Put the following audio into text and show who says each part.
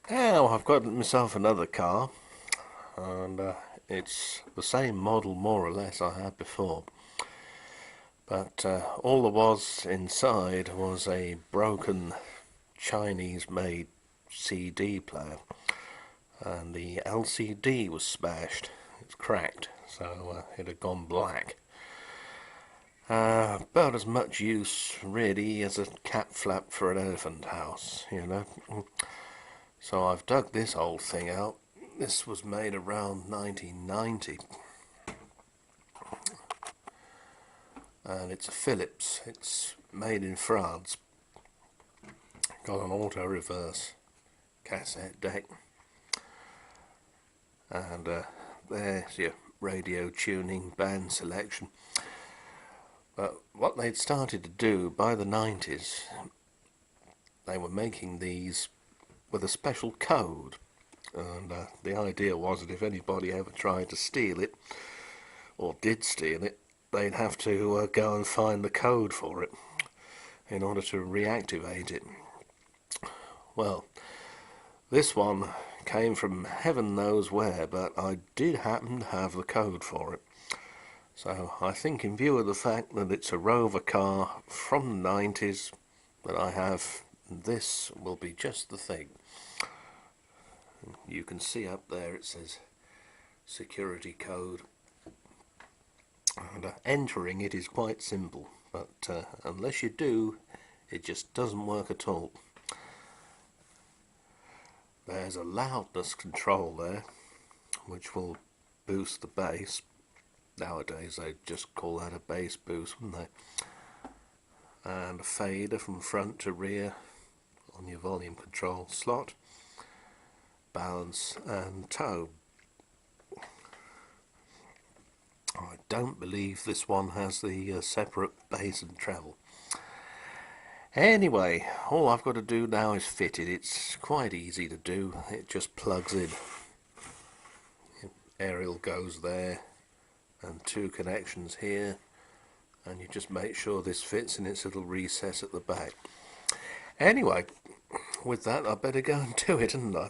Speaker 1: Now I've got myself another car, and it's the same model more or less I had before. But all there was inside was a broken Chinese-made CD player, and the LCD was smashed. It's cracked, so it had gone black. About as much use really as a cat flap for an elephant house. So I've dug this old thing out. This was made around 1990, and it's a Philips. It's made in France. Got an auto reverse cassette deck, and there's your radio tuning, band selection. But what they'd started to do by the 90s, they were making these with a special code, and the idea was that if anybody ever tried to steal it, or did steal it, they'd have to go and find the code for it in order to reactivate it. Well, this one came from heaven knows where, but I did happen to have the code for it. So I think, in view of the fact that it's a Rover car from the 90s that I have, this will be just the thing. You can see up there it says security code, and entering it is quite simple, but unless you do, it just doesn't work at all. There's a loudness control there which will boost the bass. Nowadays they'd just call that a bass boost, wouldn't they? And a fader from front to rear on your volume control slot, balance and tone. I don't believe this one has the separate bass and treble. Anyway, all I've got to do now is fit it. It's quite easy to do. It just plugs in. Aerial goes there, and two connections here, and you just make sure this fits in its little recess at the back. Anyway, with that I better go and do it, hadn't I?